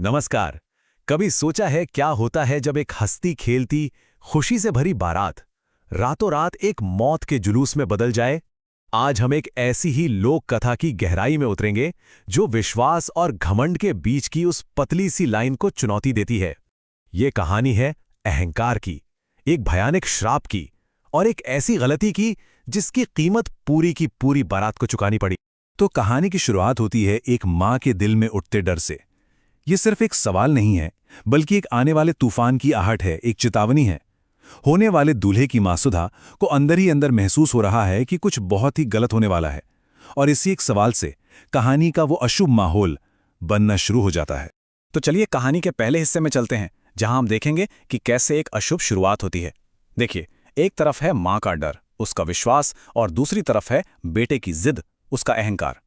नमस्कार। कभी सोचा है क्या होता है जब एक हंसती खेलती खुशी से भरी बारात रातों रात एक मौत के जुलूस में बदल जाए। आज हम एक ऐसी ही लोक कथा की गहराई में उतरेंगे जो विश्वास और घमंड के बीच की उस पतली सी लाइन को चुनौती देती है। ये कहानी है अहंकार की, एक भयानक श्राप की और एक ऐसी गलती की जिसकी कीमत पूरी की पूरी बारात को चुकानी पड़ी। तो कहानी की शुरुआत होती है एक मां के दिल में उठते डर से। ये सिर्फ एक सवाल नहीं है, बल्कि एक आने वाले तूफान की आहट है, एक चेतावनी है। होने वाले दूल्हे की मां सुधा को अंदर ही अंदर महसूस हो रहा है कि कुछ बहुत ही गलत होने वाला है, और इसी एक सवाल से कहानी का वो अशुभ माहौल बनना शुरू हो जाता है। तो चलिए कहानी के पहले हिस्से में चलते हैं, जहां हम देखेंगे कि कैसे एक अशुभ शुरुआत होती है। देखिए, एक तरफ है मां का डर, उसका विश्वास, और दूसरी तरफ है बेटे की जिद, उसका अहंकार।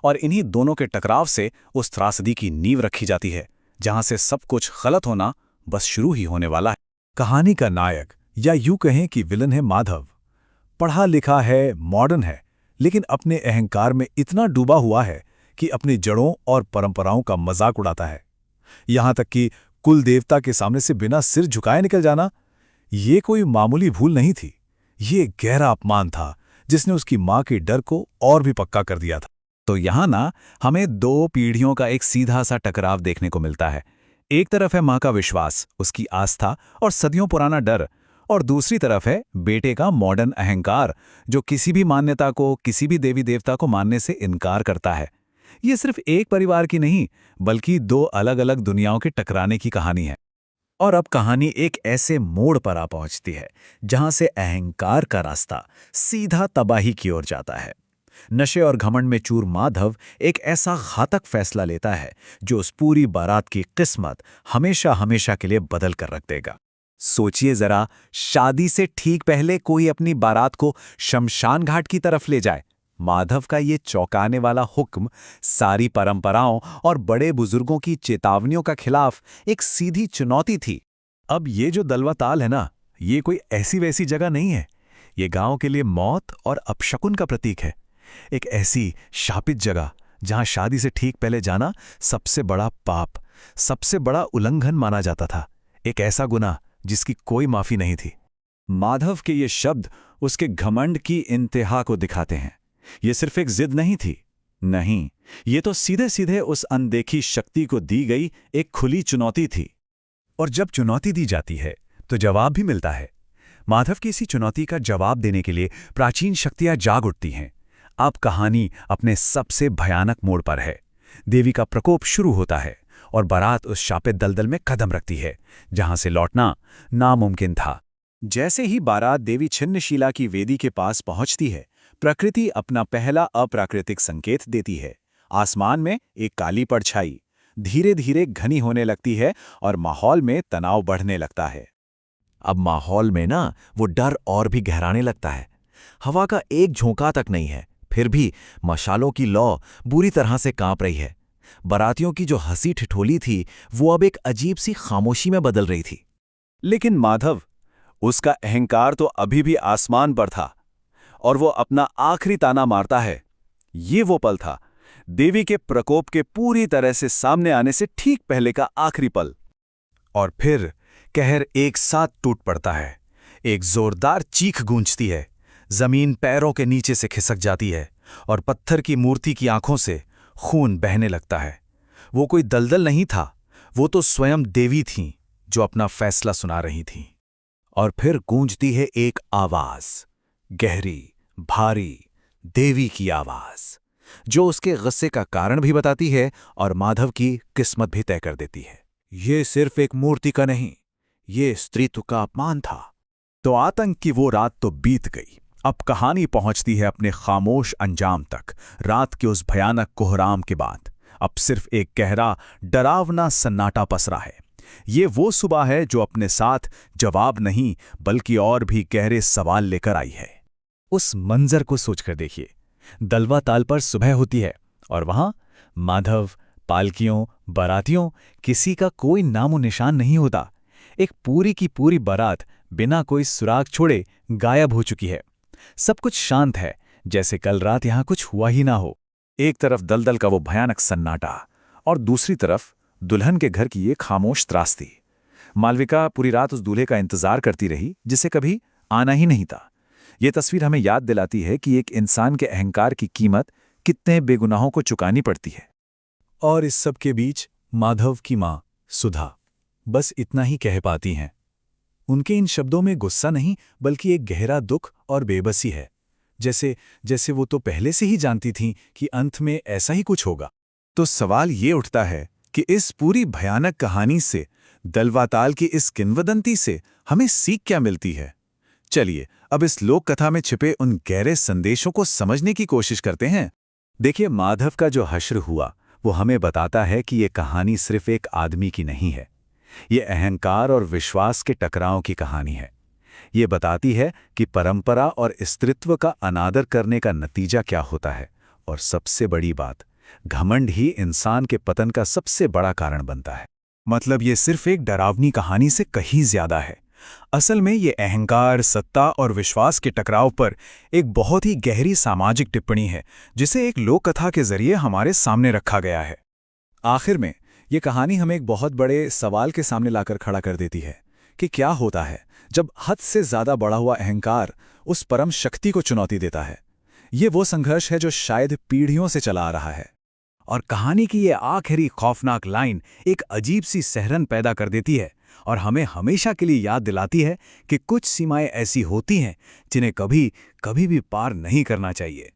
और इन्हीं दोनों के टकराव से उस त्रासदी की नींव रखी जाती है, जहां से सब कुछ गलत होना बस शुरू ही होने वाला है। कहानी का नायक, या यूं कहें कि विलन, है माधव। पढ़ा लिखा है, मॉडर्न है, लेकिन अपने अहंकार में इतना डूबा हुआ है कि अपनी जड़ों और परंपराओं का मजाक उड़ाता है। यहां तक कि कुल देवता के सामने से बिना सिर झुकाए निकल जाना, ये कोई मामूली भूल नहीं थी। ये गहरा अपमान था जिसने उसकी मां के डर को और भी पक्का कर दिया था। तो यहां ना हमें दो पीढ़ियों का एक सीधा सा टकराव देखने को मिलता है। एक तरफ है मां का विश्वास, उसकी आस्था और सदियों पुराना डर, और दूसरी तरफ है बेटे का मॉडर्न अहंकार, जो किसी भी मान्यता को, किसी भी देवी देवता को मानने से इनकार करता है। ये सिर्फ एक परिवार की नहीं, बल्कि दो अलग अलग दुनियाओं के टकराने की कहानी है। और अब कहानी एक ऐसे मोड़ पर आ पहुंचती है जहां से अहंकार का रास्ता सीधा तबाही की ओर जाता है। नशे और घमंड में चूर माधव एक ऐसा घातक फैसला लेता है जो उस पूरी बारात की किस्मत हमेशा हमेशा के लिए बदल कर रख देगा। सोचिए जरा, शादी से ठीक पहले कोई अपनी बारात को शमशान घाट की तरफ ले जाए। माधव का ये चौंकाने वाला हुक्म सारी परंपराओं और बड़े बुजुर्गों की चेतावनियों का खिलाफ एक सीधी चुनौती थी। अब ये जो दलवा ताल है ना, ये कोई ऐसी वैसी जगह नहीं है। ये गांव के लिए मौत और अपशकुन का प्रतीक है। एक ऐसी शापित जगह जहां शादी से ठीक पहले जाना सबसे बड़ा पाप, सबसे बड़ा उल्लंघन माना जाता था। एक ऐसा गुनाह जिसकी कोई माफी नहीं थी। माधव के ये शब्द उसके घमंड की इंतहा को दिखाते हैं। ये सिर्फ एक जिद नहीं थी, नहीं, ये तो सीधे सीधे उस अनदेखी शक्ति को दी गई एक खुली चुनौती थी। और जब चुनौती दी जाती है तो जवाब भी मिलता है। माधव की इसी चुनौती का जवाब देने के लिए प्राचीन शक्तियां जाग उठती हैं। अब कहानी अपने सबसे भयानक मोड़ पर है। देवी का प्रकोप शुरू होता है और बारात उस शापित दलदल में कदम रखती है जहां से लौटना नामुमकिन था। जैसे ही बारात देवी छिन्नशिला की वेदी के पास पहुंचती है, प्रकृति अपना पहला अप्राकृतिक संकेत देती है। आसमान में एक काली परछाई धीरे धीरे घनी होने लगती है और माहौल में तनाव बढ़ने लगता है। अब माहौल में ना वो डर और भी गहराने लगता है। हवा का एक झोंका तक नहीं है, फिर भी मशालों की लौ बुरी तरह से कांप रही है। बारातियों की जो हंसी ठिठोली थी, वो अब एक अजीब सी खामोशी में बदल रही थी। लेकिन माधव, उसका अहंकार तो अभी भी आसमान पर था, और वो अपना आखिरी ताना मारता है। ये वो पल था, देवी के प्रकोप के पूरी तरह से सामने आने से ठीक पहले का आखिरी पल। और फिर कहर एक साथ टूट पड़ता है। एक जोरदार चीख गूंजती है, जमीन पैरों के नीचे से खिसक जाती है और पत्थर की मूर्ति की आंखों से खून बहने लगता है। वो कोई दलदल नहीं था, वो तो स्वयं देवी थीं जो अपना फैसला सुना रही थीं। और फिर गूंजती है एक आवाज, गहरी, भारी, देवी की आवाज, जो उसके गुस्से का कारण भी बताती है और माधव की किस्मत भी तय कर देती है। ये सिर्फ एक मूर्ति का नहीं, ये स्त्रीत्व का अपमान था। तो आतंक की वो रात तो बीत गई। अब कहानी पहुंचती है अपने खामोश अंजाम तक। रात के उस भयानक कोहराम के बाद अब सिर्फ एक गहरा, डरावना सन्नाटा पसरा है। ये वो सुबह है जो अपने साथ जवाब नहीं, बल्कि और भी गहरे सवाल लेकर आई है। उस मंजर को सोचकर देखिए। दलवा ताल पर सुबह होती है और वहां माधव, पालकियों, बारातियों, किसी का कोई नामो निशान नहीं होता। एक पूरी की पूरी बारात बिना कोई सुराग छोड़े गायब हो चुकी है। सब कुछ शांत है, जैसे कल रात यहां कुछ हुआ ही ना हो। एक तरफ दलदल का वो भयानक सन्नाटा, और दूसरी तरफ दुल्हन के घर की ये खामोश त्रासदी। मालविका पूरी रात उस दूल्हे का इंतजार करती रही जिसे कभी आना ही नहीं था। ये तस्वीर हमें याद दिलाती है कि एक इंसान के अहंकार की कीमत कितने बेगुनाहों को चुकानी पड़ती है। और इस सब के बीच माधव की माँ सुधा बस इतना ही कह पाती हैं। उनके इन शब्दों में गुस्सा नहीं बल्कि एक गहरा दुख और बेबसी है, जैसे वो तो पहले से ही जानती थीं कि अंत में ऐसा ही कुछ होगा। तो सवाल ये उठता है कि इस पूरी भयानक कहानी से, दलवाताल की इस किंवदंती से हमें सीख क्या मिलती है? चलिए अब इस लोक कथा में छिपे उन गहरे संदेशों को समझने की कोशिश करते हैं। देखिए, माधव का जो हश्र हुआ वो हमें बताता है कि ये कहानी सिर्फ एक आदमी की नहीं है। ये अहंकार और विश्वास के टकराव की कहानी है। ये बताती है कि परंपरा और स्त्रीत्व का अनादर करने का नतीजा क्या होता है, और सबसे बड़ी बात, घमंड ही इंसान के पतन का सबसे बड़ा कारण बनता है। मतलब ये सिर्फ एक डरावनी कहानी से कहीं ज्यादा है। असल में ये अहंकार, सत्ता और विश्वास के टकराव पर एक बहुत ही गहरी सामाजिक टिप्पणी है, जिसे एक लोक कथा के जरिए हमारे सामने रखा गया है। आखिर में ये कहानी हमें एक बहुत बड़े सवाल के सामने लाकर खड़ा कर देती है कि क्या होता है जब हद से ज्यादा बढ़ा हुआ अहंकार उस परम शक्ति को चुनौती देता है। ये वो संघर्ष है जो शायद पीढ़ियों से चला आ रहा है। और कहानी की ये आखिरी खौफनाक लाइन एक अजीब सी सहरन पैदा कर देती है और हमें हमेशा के लिए याद दिलाती है कि कुछ सीमाएं ऐसी होती हैं जिन्हें कभी भी पार नहीं करना चाहिए।